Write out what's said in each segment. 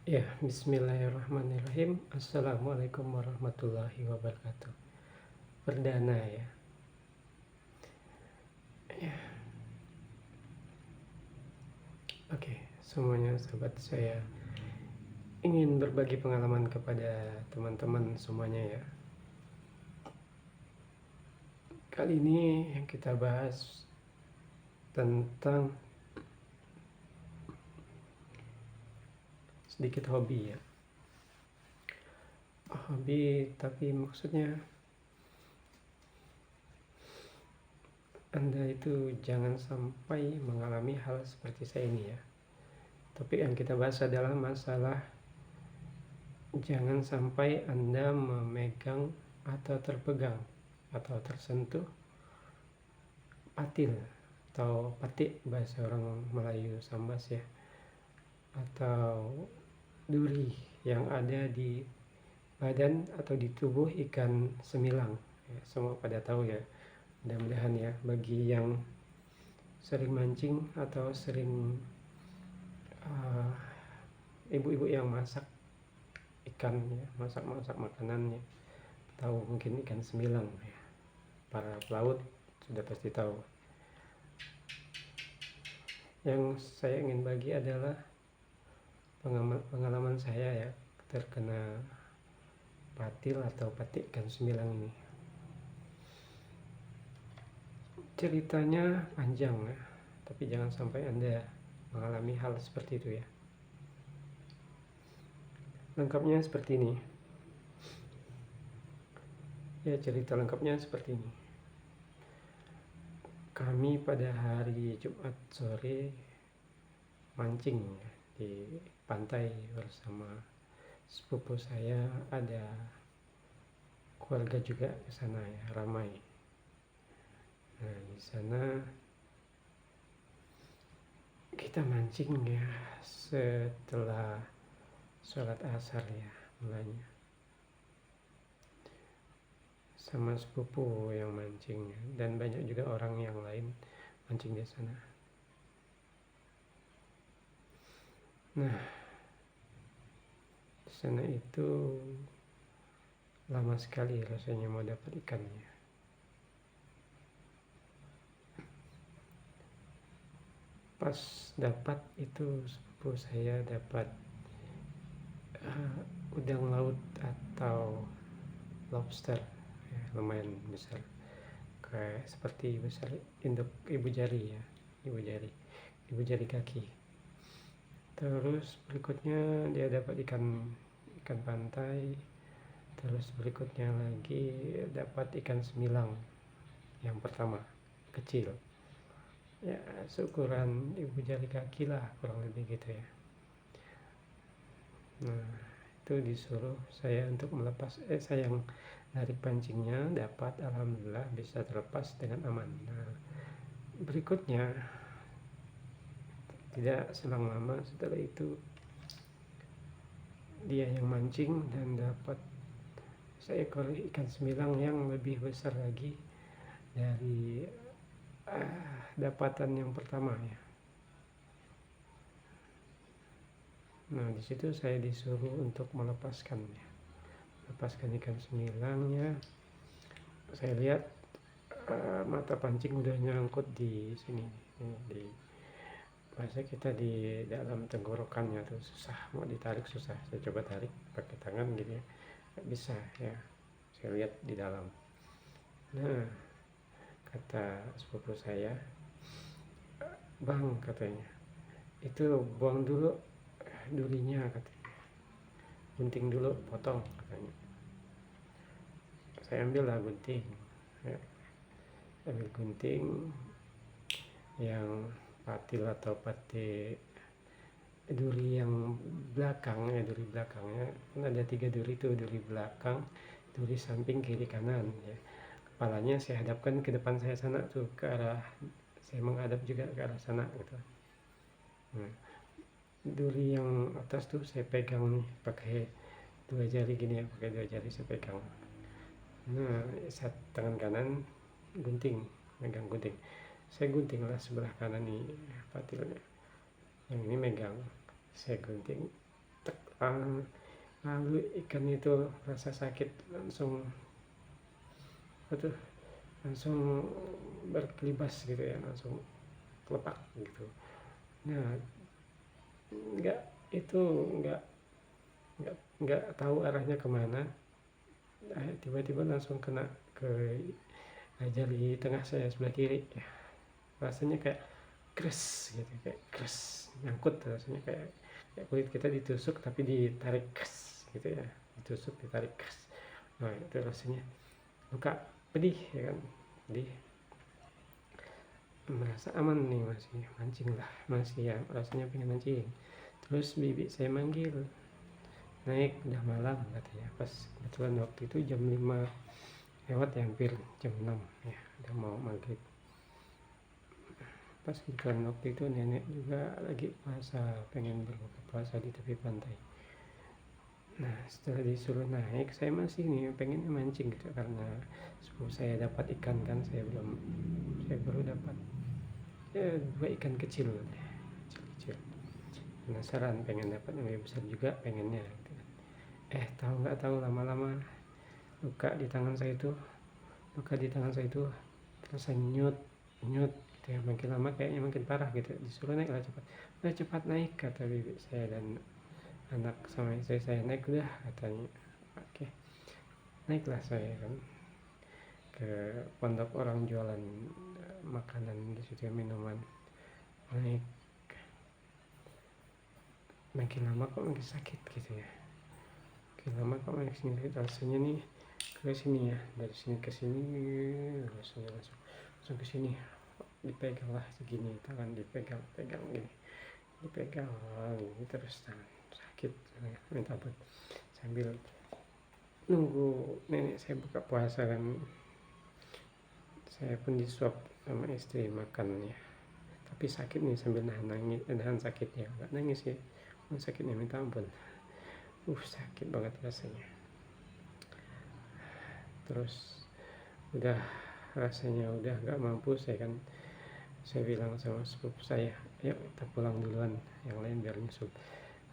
Ya, bismillahirrahmanirrahim. Assalamualaikum warahmatullahi wabarakatuh. Perdana ya. Oke, semuanya sahabat, saya ingin berbagi pengalaman kepada teman-teman semuanya ya. Kali ini yang kita bahas tentang sedikit hobi ya. Hobi, tapi maksudnya Anda itu jangan sampai mengalami hal seperti saya ini ya. Topik yang kita bahas adalah masalah jangan sampai Anda memegang atau terpegang atau tersentuh patil atau patik bahasa orang Melayu Sambas ya, atau duri yang ada di badan atau di tubuh ikan semilang ya, semua pada tahu ya. Mudah-mudahan ya, bagi yang sering mancing atau sering ibu-ibu yang masak ikan ya, masak makanannya, tahu mungkin ikan semilang ya. Para pelaut sudah pasti tahu. Yang saya ingin bagi adalah pengalaman saya ya terkena patil atau patik ikan semilang ini. Ceritanya panjang ya, tapi jangan sampai Anda mengalami hal seperti itu ya. Lengkapnya seperti ini. Ya, cerita lengkapnya seperti ini. Kami pada hari Jumat sore mancing ya, di pantai bersama sepupu saya, ada keluarga juga ke sana ya, ramai. Nah, di sana kita mancing ya setelah sholat asar ya mulanya, sama sepupu yang mancing dan banyak juga orang yang lain mancing di sana. Nah, di sana itu lama sekali rasanya mau dapat ikannya. Pas dapat itu sepupu saya dapat udang laut atau lobster ya, lumayan besar, kayak seperti besar induk ibu jari ya, ibu jari kaki. Terus berikutnya dia dapat ikan pantai. Terus berikutnya lagi dapat ikan semilang yang pertama, kecil ya, seukuran ibu jari kaki lah kurang lebih gitu ya. Nah, itu disuruh saya untuk melepas, saya yang narik pancingnya, dapat, alhamdulillah bisa terlepas dengan aman. Nah, berikutnya tidak selang lama setelah itu dia yang mancing dan dapat seekor ikan semilang yang lebih besar lagi dari dapatan yang pertama ya. Nah, di situ saya disuruh untuk melepaskannya, lepaskan ikan semilangnya. Saya lihat mata pancing udah nyangkut di sini, di bahasa kita di dalam tenggorokannya tuh, susah mau ditarik, susah. Saya coba tarik pakai tangan gitu ya, nggak bisa ya. Saya lihat di dalam. Nah, kata sepupu saya, bang, katanya, itu buang dulu durinya, katanya, gunting dulu, potong, katanya. Saya ambil lah gunting ya. Ambil gunting yang patil atau pati duri yang belakang ya, duri belakangnya kan ada 3 duri tuh, duri belakang, duri samping, kiri, kanan ya. Kepalanya saya hadapkan ke depan saya sana tuh, ke arah saya menghadap juga ke arah sana gitu. Nah, duri yang atas tuh saya pegang nih pakai 2 jari gini ya, pakai 2 jari saya pegang. Nah, saat tangan kanan gunting, megang gunting. Saya gunting lah sebelah kanan nih patilnya, yang ini megang, saya gunting. lalu ikan itu rasa sakit langsung langsung berkelibas gitu ya, langsung kelepak gitu. Nah, nggak itu nggak nggak tahu arahnya kemana, tiba-tiba langsung kena ke jari tengah saya sebelah kiri ya. Rasanya kayak kres gitu, kayak kres nyangkut, rasanya kayak kulit kita ditusuk tapi ditarik kres gitu ya, ditusuk ditarik kres. Nah itu rasanya luka, pedih ya kan, pedih. Merasa aman nih, masih mancing lah, masih ya rasanya pengen mancing. Terus bibi saya manggil naik, udah malam katanya, pas kebetulan waktu itu jam 5 lewat ya, hampir jam 6 ya, udah mau maghrib. Pas kebetulan waktu itu nenek juga lagi puasa, pengen berbuka puasa di tepi pantai. Nah setelah disuruh naik, saya masih nih pengen mancing gitu, karena sepupu saya dapat ikan kan, saya baru dapat ya 2 ikan kecil, penasaran pengen dapat yang lebih besar juga pengennya gitu. Tahu nggak tahu lama-lama luka di tangan saya itu terasa nyut gitu ya, makin lama kayaknya makin parah gitu. Disuruh naik lah, cepat naik kata bibi saya dan anak sama istri saya. Naik udah katanya. Oke, naiklah saya kan ke pondok orang jualan makanan di situ, minuman. Naik, makin lama kok makin sakit gitu ya, makin lama kok makin sakit rasanya nih, ke sini ya, dari sini ke sini rasanya langsung ke sini, dipegang lah segini, tangan dipegang gini, dipegang gini terus, tangan sakit, minta ampun. Sambil nunggu nenek saya buka puasa kan, saya pun disuap sama istri makan ya, tapi sakit nih, sambil nahan sakitnya, nggak nangis ya, sakitnya minta ampun, sakit banget rasanya. Terus udah rasanya udah nggak mampu, saya bilang sama sepupu saya, yuk kita pulang duluan, yang lain biar nyusul,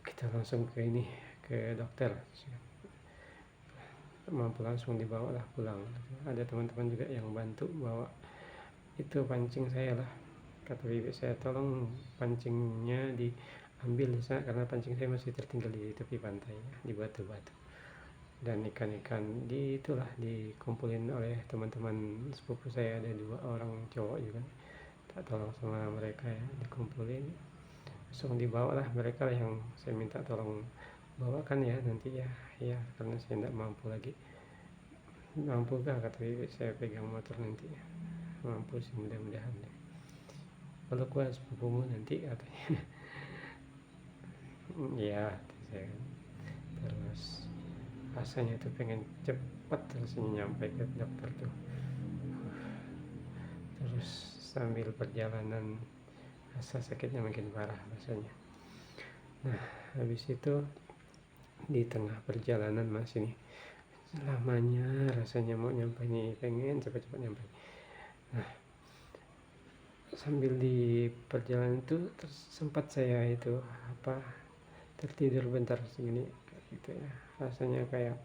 kita langsung ke dokter. Mampu langsung dibawa lah pulang. Ada teman-teman juga yang bantu bawa itu pancing saya lah, kata bibi saya, tolong pancingnya diambil di sana, karena pancing saya masih tertinggal di tepi pantai ya, di batu-batu, dan ikan-ikan itulah dikumpulin oleh teman-teman sepupu saya, ada 2 orang cowok juga, tak tolong sama mereka ya, dikumpulin langsung dibawa lah, mereka lah yang saya minta tolong bawakan ya nanti ya, karena saya tidak mampu lagi. Mampukah kata bibi saya pegang motor nanti ya? Mampu sih, mudah-mudahan deh, kalau kuat sepupumu nanti katanya. Ya saya terus rasanya tuh pengen cepat rasanya nyampe ke dokter tuh. Terus sambil perjalanan rasa sakitnya makin parah rasanya. Nah habis itu di tengah perjalanan masih nih, lamanya rasanya mau nyampe nih, pengen cepat-cepat nyampe. Nah sambil di perjalanan itu sempat saya itu tertidur bentar segini gitu ya, rasanya kayak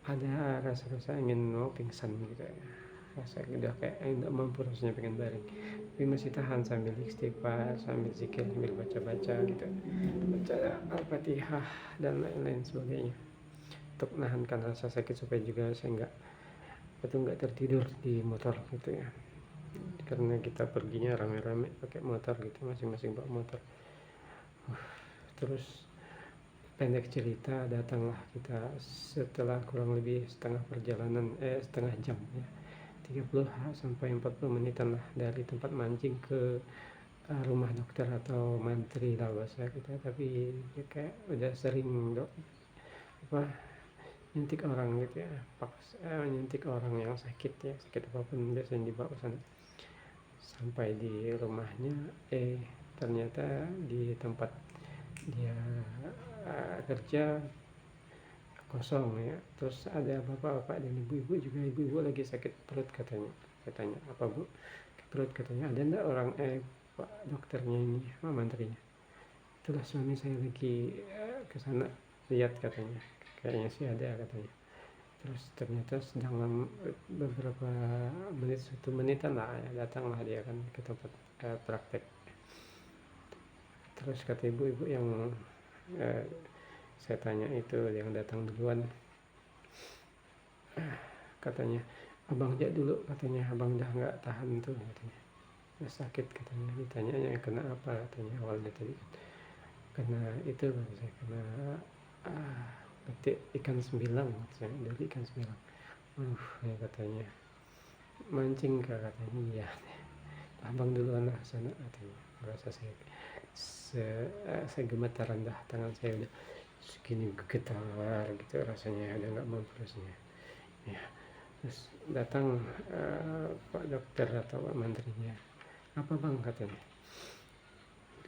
ada rasa ingin mau pingsan gitu ya, rasa udah kayak tidak mampu rasanya, pengen baring, tapi masih tahan sambil istighfar, sambil zikir, sambil baca-baca gitu, baca Al-Fatihah dan lain-lain sebagainya, untuk menahankan rasa sakit supaya juga saya nggak tertidur di motor gitu ya, karena kita perginya rame-rame pakai motor gitu, masing-masing bawa motor. Terus pendek cerita, datanglah kita setelah kurang lebih setengah jam ya, 30 sampai 40 menitan lah dari tempat mancing ke rumah dokter atau mantri lah bahasa kita, tapi ya kayak udah sering nyentik orang gitu ya, nyentik orang yang sakit ya, sakit apapun biasanya dibawa ke sana. Sampai di rumahnya ternyata di tempat dia kerja kosong ya, terus ada bapak-bapak dan ibu-ibu juga, ibu-ibu lagi sakit perut katanya, apa bu, perut katanya, ada enggak orang pak dokternya ini, mantrinya. Itulah suami saya lagi ke sana lihat katanya, kayaknya sih ada katanya. Terus ternyata sedang beberapa menit, 1 menitan lah ya, datanglah dia kan ke tempat praktek. Terus kata ibu-ibu yang saya tanya itu, yang datang duluan, katanya abang aja dulu, katanya abang dah nggak tahan tuh katanya, udah sakit katanya. Ditanyanya kena apa, katanya awalnya tadi kena itu, saya kena petik ikan sembilang, saya dari ikan sembilang. Ya katanya mancing kah, katanya. Iya, abang duluan lah sana katanya. Merasa saya gemetaran dah, tangan saya udah segini getar gitu rasanya, udah nggak mampu rasanya ya. Terus datang Pak Dokter atau Pak Menterinya, apa bang, katanya,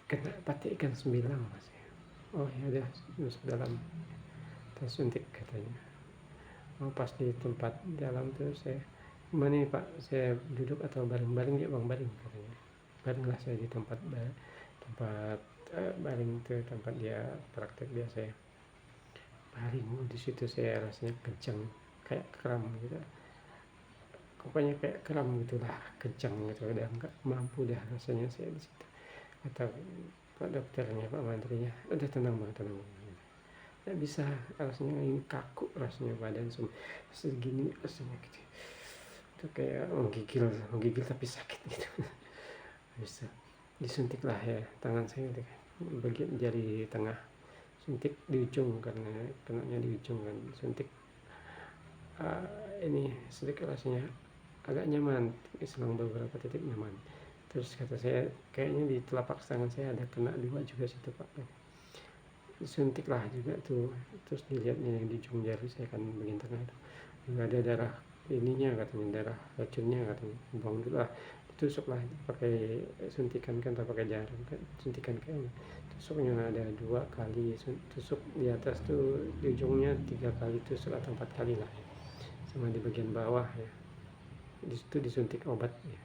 kena patik ikan sembilang mas. Oh ya udah, masuk dalam, kita suntik katanya. Oh, pas di tempat dalam tuh saya, mana nih Pak, saya duduk atau baring-baring? Ya bang, baring katanya. Baringlah saya di tempat baring itu, tempat dia praktek dia, saya baring. Di situ saya rasanya kencang, kayak kram gitu, pokoknya kayak kram gitulah, kencang gitu, udah nggak mampu dah rasanya saya di situ. Kata Pak Dokternya, Pak Menterinya, udah tenang bang, tenang bang, nggak bisa, rasanya ini kaku, rasanya badan segini rasanya gitu, itu kayak menggigil tapi sakit gitu. Bisa disuntik lah ya tangan saya itu kan, bagian jari tengah, suntik di ujung karena kenanya di ujung kan, suntik ini sedikit rasanya agak nyaman, selang beberapa titik nyaman. Terus kata saya, kayaknya di telapak tangan saya ada kena 2 juga situ Pak. Disuntik lah juga tuh. Terus dilihatnya yang di ujung jari saya kan, bagian tengah itu nggak ada darah ininya katanya, darah racunnya katanya. Buang dulu lah, ditusuk lah pakai suntikan kan, atau pakai jarum kan, suntikan kayaknya. Tusuknya ada 2 kali tusuk di atas tuh, di ujungnya 3 kali tusuk atau 4 kali lah ya. Sama di bagian bawah ya, di situ disuntik obat ya,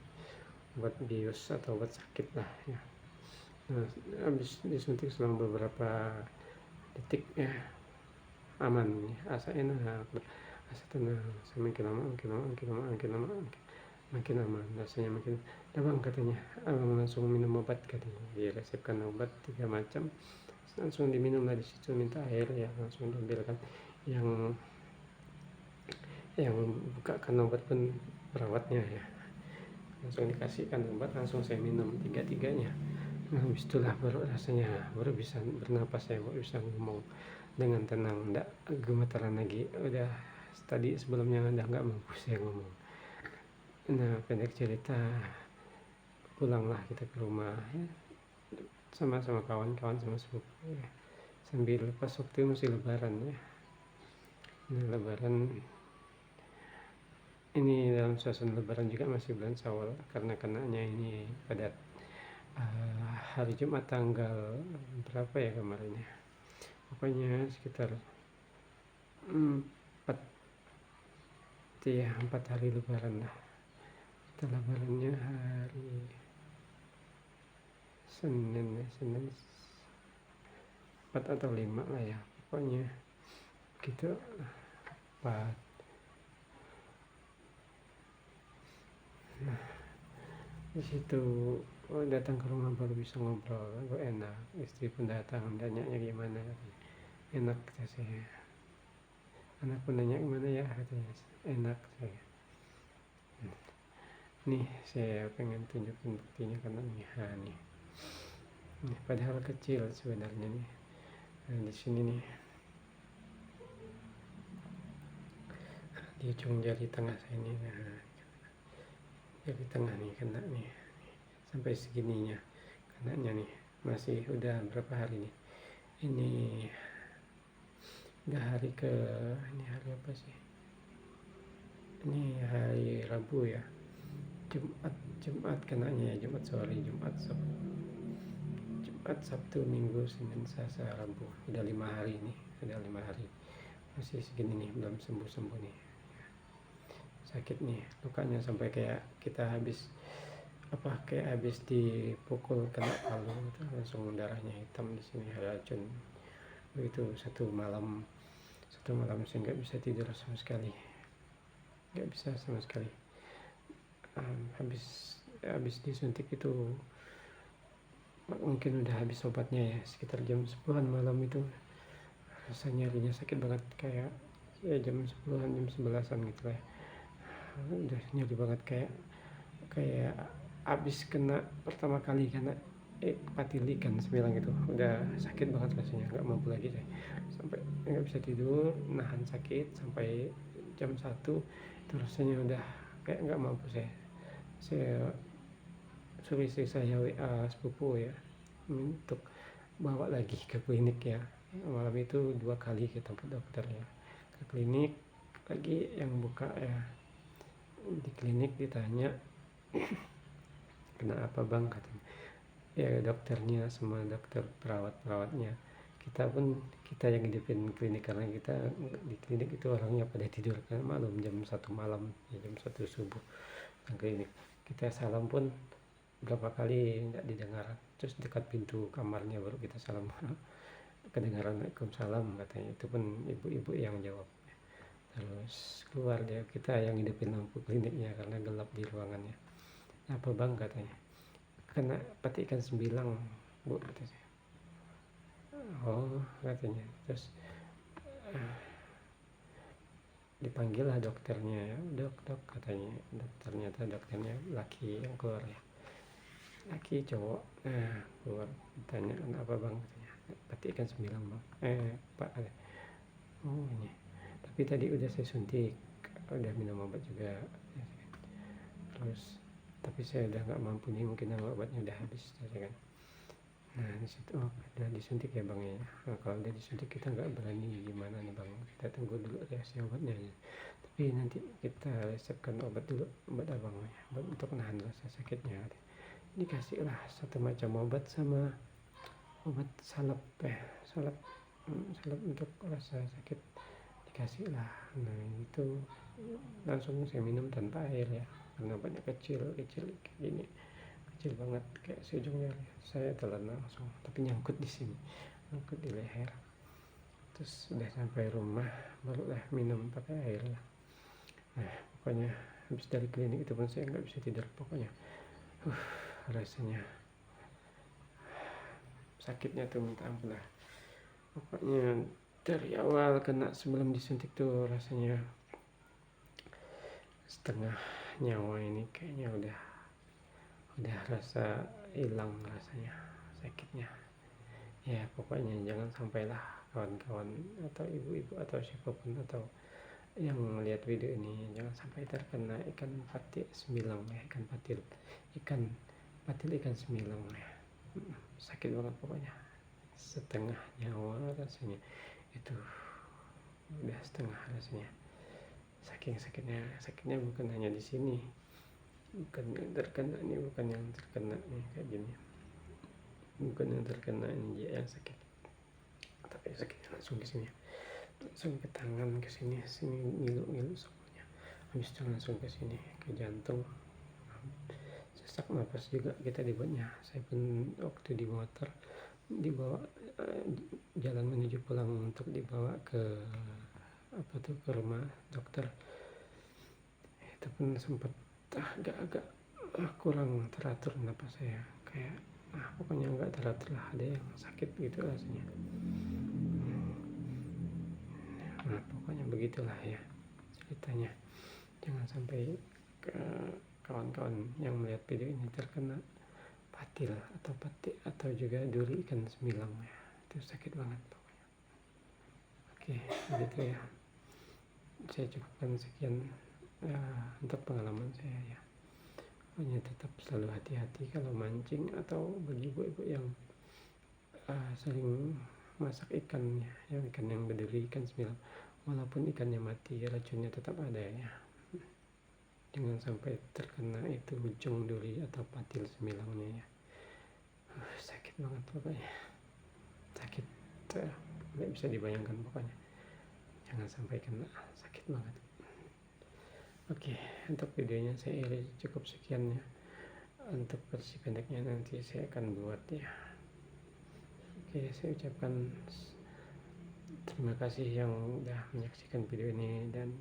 obat bius atau obat sakit lah ya. Nah, habis disuntik selama beberapa detik ya, aman ya, asa enak, asa tenang. Saya makin lama makin aman rasanya, makin. Nah bang, katanya abang langsung minum obat, katanya diresepkan obat 3 macam, langsung diminum lah. Di situ minta air ya, langsung diambilkan. Yang bukakan obat pun perawatnya ya, langsung dikasihkan obat, langsung saya minum 3-tiganya. Nah, habis itulah baru rasanya, baru bisa bernapas, saya baru bisa ngomong dengan tenang, enggak gemetaran lagi. Udah tadi sebelumnya udah nggak mampu saya ngomong. Nah, pendek cerita, pulanglah kita ke rumah ya, sama-sama kawan-kawan, sama sepupu ya. Sambil pas waktu masih lebaran ya. Nah, lebaran ini, dalam suasana lebaran juga, masih bulan Syawal, karena kenanya ini pada hari Jumat tanggal berapa ya kemarinnya, pokoknya sekitar 4 hari lebaran lah. Kita lebarannya hari Senin 4 atau 5 lah ya, pokoknya gitu. 4. Nah, di situ datang ke rumah baru bisa ngobrol, enak. Istri pun datang, tanyanya gimana, enak kata saya. Anak pun nanya gimana ya, katanya enak saya. Nih saya pengen tunjukin buktinya karena nih, padahal kecil sebenarnya nih. Nah, di sini nih, di ujung jari tengah saya ini, nah, jari tengah nih kena nih, sampai segininya kenanya nih. Masih udah berapa hari nih, ini udah hari ini hari apa sih, ini hari Rabu ya, Jumat kenanya ya, Jumat sore, Jumat Sabtu, Minggu, Senin, Selasa, Rabu, udah 5 hari nih, udah 5 hari masih segini nih, belum sembuh nih. Sakit nih, lukanya sampai kayak kita habis dipukul kena palu gitu, langsung darahnya hitam di sini, racun itu satu malam saya nggak bisa tidur sama sekali, nggak bisa sama sekali. Habis disuntik itu mungkin udah habis obatnya ya, sekitar jam 10-an malam itu rasanya nyerinya sakit banget, kayak ya jam 10-an, jam 11-an gitu lah. Udah nyeri banget, kayak habis kena pertama kali kena patil ikan semilang itu, udah sakit banget rasanya, nggak mampu lagi saya, sampai nggak bisa tidur, nahan sakit sampai jam 1 itu rasanya udah kayak nggak mampu. Saya suruh istri saya WA sepupu ya untuk bawa lagi ke klinik ya. Malam itu 2 kali ke tempat dokter ya, ke klinik lagi yang buka ya. Di klinik ditanya kenapa bang, katanya ya dokternya sama dokter perawatnya, kita yang hidupin klinik, karena kita di klinik itu orangnya pada tidur kan, malam jam 1 malam ya, jam 1 subuh ke klinik. Kita salam pun berapa kali nggak didengar, terus dekat pintu kamarnya baru kita salam kedengaran Waalaikumsalam katanya, itu pun ibu-ibu yang jawab. Terus keluar dia, kita yang hidupin lampu kliniknya karena gelap di ruangannya. Apa bang, katanya kena patik ikan sembilang bu, katanya. Oh, katanya. Terus dipanggil lah dokternya, dok katanya. Dokternya laki yang keluar ya, laki cowok. Keluar ditanya kenapa bang, katanya patik ikan sembilang bang. Pak, oh ini, tapi tadi udah saya suntik, udah minum obat juga, terus tapi saya udah nggak mampu nih, mungkin obatnya udah habis kan. Nah di situ, oh udah disuntik ya bang ya. Nah, kalau udah disuntik kita nggak berani gimana nih bang, kita tunggu dulu reaksi obatnya ya. Tapi nanti kita resepkan obat dulu, obat abang ya, obat untuk nahan rasa sakitnya. Dikasih lah satu macam obat sama obat salep salep untuk rasa sakit, dikasih lah. Nah itu langsung saya minum tanpa air ya, karena banyak kecil kayak gini, kecil banget, kayak seujungnya saya telan langsung, tapi nyangkut di sini, nyangkut di leher. Terus udah sampai rumah barulah minum pakai air lah. Nah pokoknya habis dari klinik itu pun saya nggak bisa tidur pokoknya. Rasanya sakitnya tuh minta ampun lah. Pokoknya dari awal kena sebelum disuntik tuh rasanya setengah nyawa ini kayaknya udah rasa hilang rasanya sakitnya ya. Pokoknya jangan sampailah kawan-kawan atau ibu-ibu atau siapapun atau yang melihat video ini, jangan sampai terkena ikan patil sembilang ya, ikan patil ikan sembilang ya. Sakit banget pokoknya, setengah nyawa rasanya itu, udah setengah rasanya, saking sakitnya bukan hanya di sini, bukan yang terkena nih kayak gini, bukan yang terkena ini yang sakit, tapi sakitnya langsung ke sini, langsung ke tangan, ke sini ngilu semuanya, habis itu langsung ke sini, ke jantung, sesak napas juga kita dibuatnya. Saya pun waktu di motor dibawa jalan menuju pulang untuk dibawa ke ke rumah dokter, itu pun sempat agak kurang teratur napas saya, kayak pokoknya nggak teratur lah, ada yang sakit gitu rasanya. Nah pokoknya begitulah ya ceritanya. Jangan sampai ke kawan-kawan yang melihat video ini terkena patil atau patik atau juga duri ikan sembilang ya, itu sakit banget pokoknya. Oke begitu ya, saya cukupkan sekian untuk pengalaman saya ya. Pokoknya tetap selalu hati-hati kalau mancing, atau bagi ibu-ibu yang sering masak ikan ya, yang ikan yang berduri, ikan sembilang, walaupun ikannya mati racunnya tetap ada ya. Jangan sampai terkena itu ujung duri atau patil sembilangnya ya. Sakit banget pokoknya, sakit nggak bisa dibayangkan pokoknya, jangan sampai kena, sakit banget. Oke, untuk videonya saya cukup sekian ya. Untuk versi pendeknya nanti saya akan buat ya. Oke, saya ucapkan Terima kasih yang udah menyaksikan video ini, dan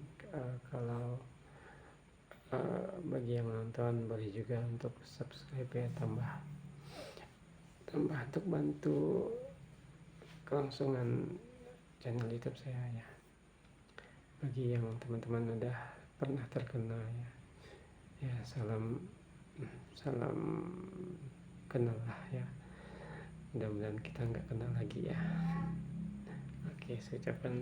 kalau bagi yang nonton boleh juga untuk subscribe ya, tambah untuk bantu kelangsungan channel YouTube saya ya. Bagi yang teman-teman udah pernah terkena ya salam kenal lah ya, mudah-mudahan kita nggak kenal lagi ya. Oke, saya ucapkan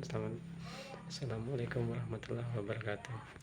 assalamualaikum warahmatullahi wabarakatuh.